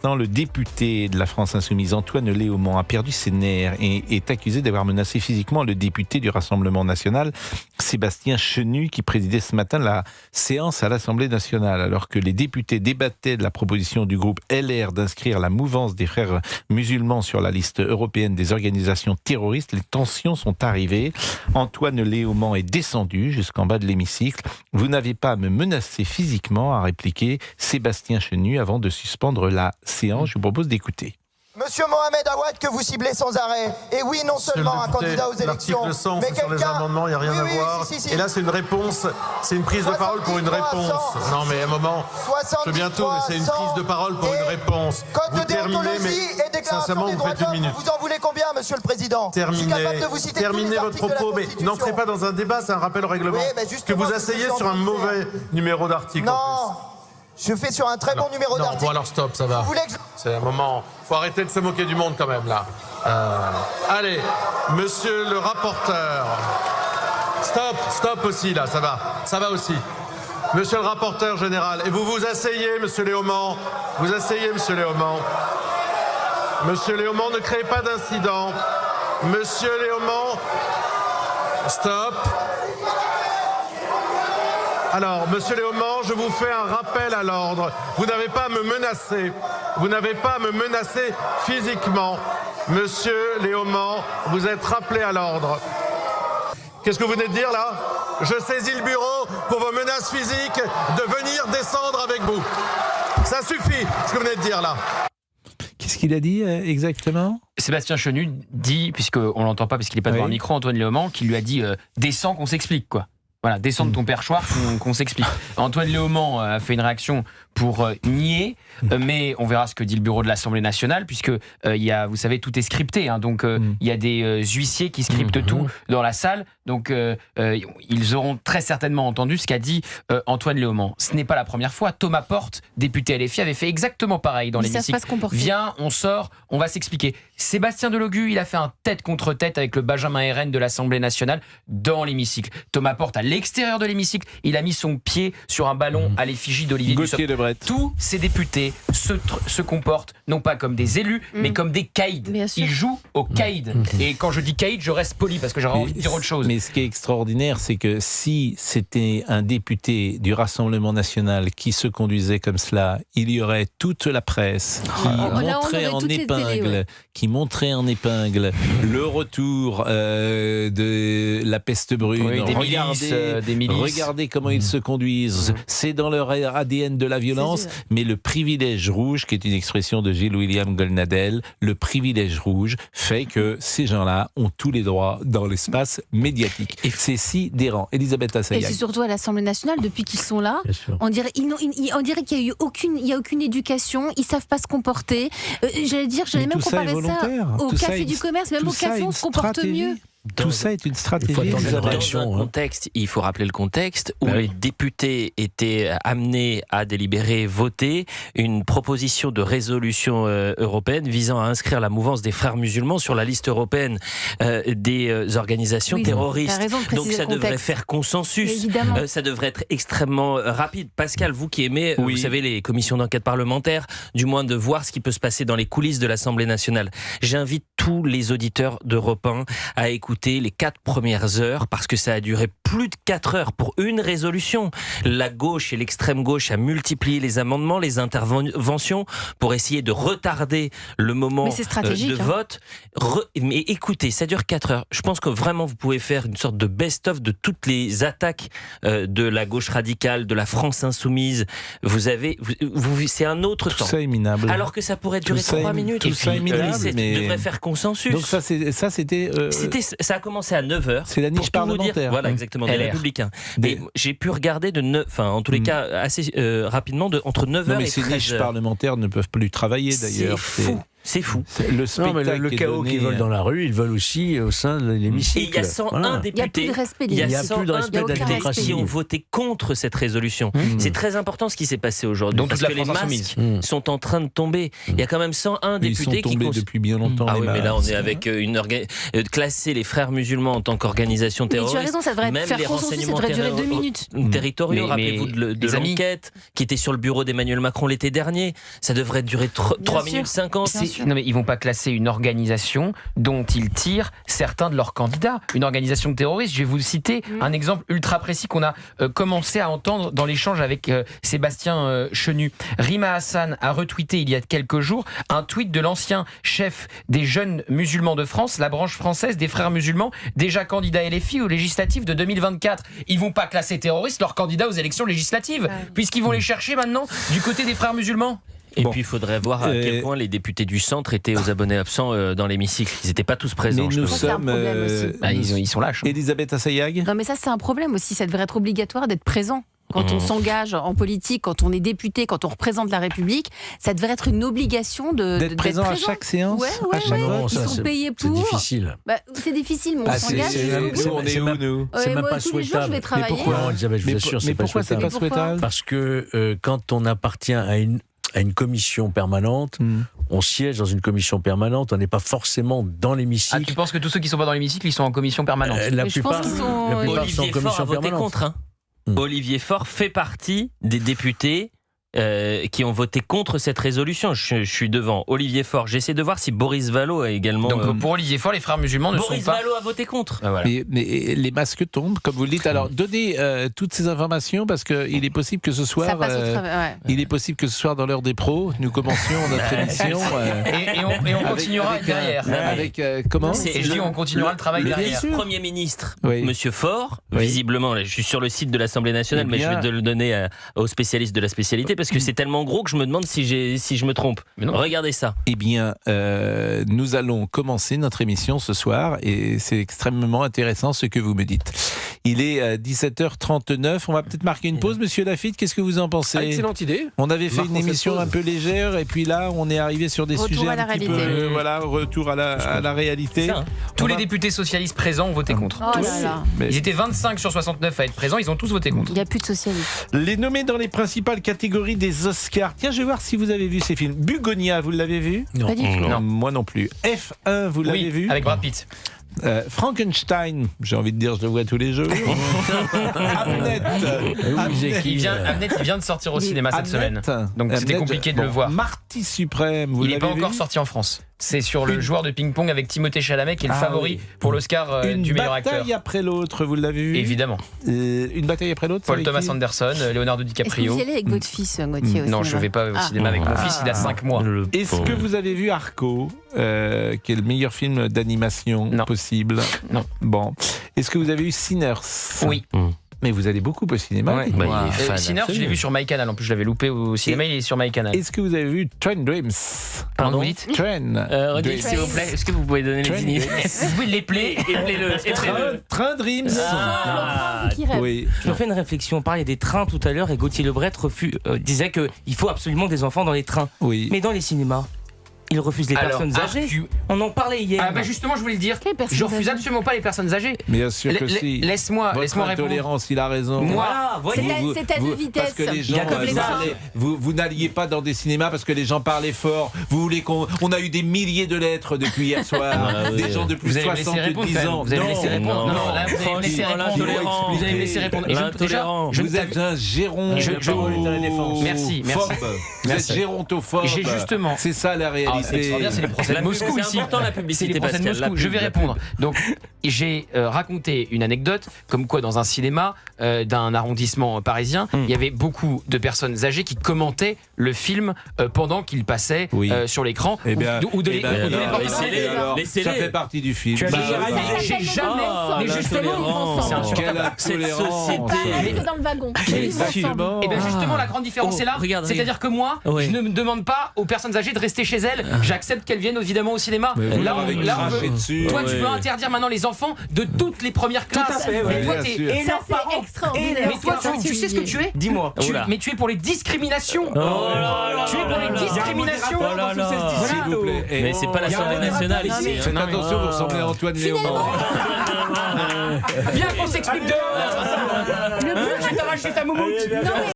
Le député de la France Insoumise, Antoine Léaumont, a perdu ses nerfs et est accusé d'avoir menacé physiquement le député du Rassemblement national, Sébastien Chenu, qui présidait ce matin la séance à l'Assemblée nationale. Alors que les députés débattaient de la proposition du groupe LR d'inscrire la mouvance des frères musulmans sur la liste européenne des organisations terroristes, les tensions sont arrivées. Antoine Léaumont est descendu jusqu'en bas de l'hémicycle. « Vous n'avez pas à me menacer physiquement », a répliqué Sébastien Chenu avant de suspendre la séance. Je vous propose d'écouter. Monsieur Mohamed Awad, que vous ciblez sans arrêt. Et oui, non seulement un candidat aux élections, l'article 100, mais sur les amendements, il n'y a rien à voir. Et là, c'est une réponse, c'est une prise de parole pour une réponse. Non, mais à un moment, je veux bien tout, mais c'est une prise de parole pour une réponse. Code de déontologie et déclaration des droits de l'homme. Vous en voulez combien, monsieur le président? Terminez votre propos, mais n'entrez pas dans un débat, c'est un rappel au règlement. Oui, que vous asseyez sur un mauvais numéro d'article. Non, je fais sur un très bon numéro d'article. Bon alors stop, ça va. C'est un moment, faut arrêter de se moquer du monde quand même là. Allez, monsieur le rapporteur. Stop aussi là, ça va aussi. Monsieur le rapporteur général, et vous vous asseyez, monsieur Léaumont. Vous asseyez, monsieur Léaumont. Monsieur Léaumont, ne créez pas d'incident. Monsieur Léaumont, stop. Alors, monsieur Léaumont, je vous fais un rappel à l'ordre. Vous n'avez pas à me menacer. Vous n'avez pas à me menacer physiquement. Monsieur Léaumont, vous êtes rappelé à l'ordre. Qu'est-ce que vous venez de dire là? Je saisis le bureau pour vos menaces physiques de venir descendre avec vous. Ça suffit, ce que vous venez de dire là. Qu'est-ce qu'il a dit exactement? Sébastien Chenu dit, puisqu'on l'entend pas parce qu'il n'est pas devant un micro, Antoine Léaumont, qui lui a dit descends qu'on s'explique quoi. Voilà, descends de ton perchoir qu'on s'explique. Antoine Léaumont a fait une réaction pour nier, mais on verra ce que dit le bureau de l'Assemblée nationale, puisque il y a, vous savez, tout est scripté, hein, donc il y a des huissiers qui scriptent tout dans la salle, donc ils auront très certainement entendu ce qu'a dit Antoine Léaumont. Ce n'est pas la première fois. Thomas Porte, député LFI, avait fait exactement pareil dans l'hémicycle. Viens, on sort, on va s'expliquer. Sébastien Delogu, il a fait un tête contre tête avec le Benjamin RN de l'Assemblée nationale dans l'hémicycle. Thomas Porte, à l'extérieur de l'hémicycle, il a mis son pied sur un ballon à l'effigie d'Olivier Dussopt. Tous ces députés se comportent non pas comme des élus, mais comme des caïds. Ils jouent au caïd. Et quand je dis caïd, je reste poli parce que j'aurais envie de dire autre chose. Mais ce qui est extraordinaire, c'est que si c'était un député du Rassemblement national qui se conduisait comme cela, il y aurait toute la presse qui montrait en épingle le retour de la peste brune. Regardez comment ils se conduisent. C'est dans leur ADN de la violence, mais le privilège rouge, qui est une expression de Gilles William Golnadel, le privilège rouge fait que ces gens-là ont tous les droits dans l'espace médiatique. Et c'est sidérant. Elisabeth Assayag. Et c'est surtout à l'Assemblée nationale, depuis qu'ils sont là, on dirait qu'il n'y a aucune éducation, ils ne savent pas se comporter. J'allais même comparer ça au café du commerce, même au café on se comporte mieux. Tout ça est une stratégie. Dans un contexte, il faut rappeler le contexte où les députés étaient amenés à délibérer, voter une proposition de résolution européenne visant à inscrire la mouvance des frères musulmans sur la liste européenne des organisations terroristes. Donc ça devrait faire consensus. Ça devrait être extrêmement rapide. Pascal, vous qui aimez, vous savez, les commissions d'enquête parlementaire, du moins de voir ce qui peut se passer dans les coulisses de l'Assemblée nationale. J'invite tous les auditeurs d'Europe 1 à écouter les 4 premières heures, parce que ça a duré plus de 4 heures pour une résolution. La gauche et l'extrême gauche a multiplié les amendements, les interventions pour essayer de retarder le moment de vote. Mais écoutez, ça dure 4 heures. Je pense que vraiment vous pouvez faire une sorte de best-of de toutes les attaques de la gauche radicale, de la France insoumise. C'est un autre temps. Tout ça est minable. Alors que ça pourrait durer 3 minutes. Tout ça est minable, mais devrait faire consensus. Donc ça a commencé à 9h. C'est la niche parlementaire. Voilà, exactement, des Républicains. Et j'ai pu regarder en tous les cas, assez rapidement, entre 9h et 13h. Mais ces niches parlementaires ne peuvent plus travailler d'ailleurs. C'est fou. Le spectacle le chaos qu'ils veulent dans la rue, ils veulent aussi au sein de l'hémicycle. Et il y a 101 députés. Il y a 101 députés qui ont voté contre cette résolution. C'est très important ce qui ce qui s'est passé aujourd'hui. Parce que les masques sont en train de tomber. Il y a quand même 101 députés qui... Ils sont tombés depuis bien longtemps. Ah oui, mais là on est avec classer les frères musulmans en tant qu'organisation terroriste. Mais tu as raison, ça devrait même faire les renseignements ça devrait durer 2 minutes. Territoriaux, rappelez-vous de l'enquête qui était sur le bureau d'Emmanuel Macron l'été dernier. Ça devrait durer 3 minutes 50. Non mais ils vont pas classer une organisation dont ils tirent certains de leurs candidats. Une organisation terroriste. Je vais vous citer un exemple ultra précis qu'on a commencé à entendre dans l'échange avec Sébastien Chenu. Rima Hassan a retweeté il y a quelques jours un tweet de l'ancien chef des jeunes musulmans de France, la branche française des frères musulmans, déjà candidat LFI aux législatives de 2024. Ils vont pas classer terroristes leurs candidats aux élections législatives, puisqu'ils vont les chercher maintenant du côté des frères musulmans. Et puis il faudrait voir à quel point les députés du centre étaient aux abonnés absents dans l'hémicycle. Ils n'étaient pas tous présents. Mais nous sommes... ils sont lâches. Elisabeth Assayag. Non mais ça c'est un problème aussi, ça devrait être obligatoire d'être présent. Quand on s'engage en politique, quand on est député, quand on représente la République, ça devrait être une obligation d'être présent à chaque séance. Ils sont payés pour. C'est difficile. C'est difficile, mais on s'engage. On est où, nous ? C'est même pas souhaitable. Mais pourquoi, Elisabeth, je vous assure, c'est pas souhaitable. C'est pas souhaitable ? Parce que quand on appartient à une commission permanente, on siège dans une commission permanente, on n'est pas forcément dans l'hémicycle. Ah, tu penses que tous ceux qui ne sont pas dans l'hémicycle, ils sont en commission permanente ? La plupart sont en Olivier commission Faure a voté permanente. contre. Olivier Faure fait partie des députés qui ont voté contre cette résolution. Je suis devant Olivier Faure. J'essaie de voir si Boris Vallaud a également... Donc pour Olivier Faure, les frères musulmans ne sont pas... Boris Vallaud a voté contre. Ah, voilà. Mais les masques tombent, comme vous le dites. Alors, donnez toutes ces informations, parce qu'il est possible que ce soir... Il est possible que ce soir, dans l'heure des pros, nous commencions notre émission... et on continuera derrière. Comment ? Et je dis, on continuera le travail derrière. Le vice-premier ministre, Monsieur Faure, visiblement, là, je suis sur le site de l'Assemblée nationale, mais je vais le donner aux spécialistes de la spécialité, parce que c'est tellement gros que je me demande si je me trompe. Regardez ça. Eh bien, nous allons commencer notre émission ce soir, et c'est extrêmement intéressant ce que vous me dites. Il est 17h39, on va peut-être marquer une pause, Monsieur Laffitte, qu'est-ce que vous en pensez ? Excellente idée. On avait fait une émission un peu légère, et puis là, on est arrivé sur des sujets un petit peu... retour à la réalité. Ça, tous les députés socialistes présents ont voté contre. Ils étaient 25 sur 69 à être présents, ils ont tous voté contre. Il n'y a plus de socialistes. Les nommés dans les principales catégories des Oscars. Tiens, je vais voir si vous avez vu ces films. Bugonia, vous l'avez vu ? Non. Pas du tout. Non, moi non plus. F1, vous l'avez vu ? Avec Brad Pitt. Frankenstein, j'ai envie de dire, je le vois tous les jours. Hamnet, il vient de sortir au cinéma cette semaine. Donc c'était compliqué de le voir. Marty Suprême, vous l'avez vu ? Il n'est pas encore sorti en France. C'est sur le joueur de ping-pong avec Timothée Chalamet qui est le favori pour l'Oscar du meilleur acteur. Une bataille après l'autre, vous l'avez vu ? Évidemment. Une bataille après l'autre. Paul Thomas Anderson, Leonardo DiCaprio. Est-ce que vous y allez avec votre fils, Gauthier ? Non, je ne vais pas au cinéma avec mon fils, il a 5 mois. Est-ce que vous avez vu Arco, qui est le meilleur film d'animation possible ? Non. Bon. Est-ce que vous avez vu Sinners ? Oui. Mais vous allez beaucoup au cinéma. Sinners, je l'ai vu sur MyCanal. En plus, je l'avais loupé au cinéma, il est sur MyCanal. Est-ce que vous avez vu Train Dreams ? Pardon, vous dites Train. Redites, s'il vous plaît. Est-ce que vous pouvez donner les initiales ? Vous pouvez l'épeler. Train Dreams. Oui. Je me fais une réflexion. On parlait des trains tout à l'heure et Gauthier Lebret disait qu'il faut absolument des enfants dans les trains. Oui. Mais dans les cinémas, ils refusent les personnes âgées. On en parlait hier. Ah bah justement, je voulais le dire. Je refuse absolument pas les personnes âgées. Bien sûr que si. Laisse-moi répondre. Intolérance, il a raison. Voilà, c'est à deux vitesses. Parce que les gens vous n'alliez pas dans des cinémas parce que les gens parlaient fort. Vous voulez on a eu des milliers de lettres depuis hier soir. Des gens de plus de 70 ans. Vous allez me laisser répondre. Non, là, vous allez me laisser répondre. Vous allez me laisser répondre. Vous êtes un gérontophobe. Merci. Vous êtes gérontophobe. J'ai justement. C'est ça la réalité. C'est extraordinaire, c'est les procès de Moscou ici. C'est important la publicité. C'est les procès de Moscou. Je vais répondre. Donc, j'ai raconté une anecdote comme quoi dans un cinéma d'un arrondissement parisien, il y avait beaucoup de personnes âgées qui commentaient le film pendant qu'il passait sur l'écran. Ou de les ça fait partie du film. J'ai jamais. Mais justement, cette société. dans le wagon. Et bien justement, la grande différence est là. C'est-à-dire que moi, je ne me demande pas aux personnes âgées de rester chez elles. J'accepte qu'elles viennent évidemment au cinéma. Là, toi, tu veux interdire maintenant les enfants de toutes les premières classes. ouais, Toi, bien t'es- sûr. et Ça, leurs c'est parents. extraordinaire. Mais toi, tu sais ce que tu es? Dis-moi. Mais tu es pour les discriminations. Oh là là Tu es pour les discriminations. Oh là là. S'il vous plaît. Mais c'est pas l'Assemblée nationale ici. Faites attention, vous ressemblez à Antoine Léaumont. Viens qu'on s'explique dehors. Le plus Je vais t'arracher ta moumoute. Non, mais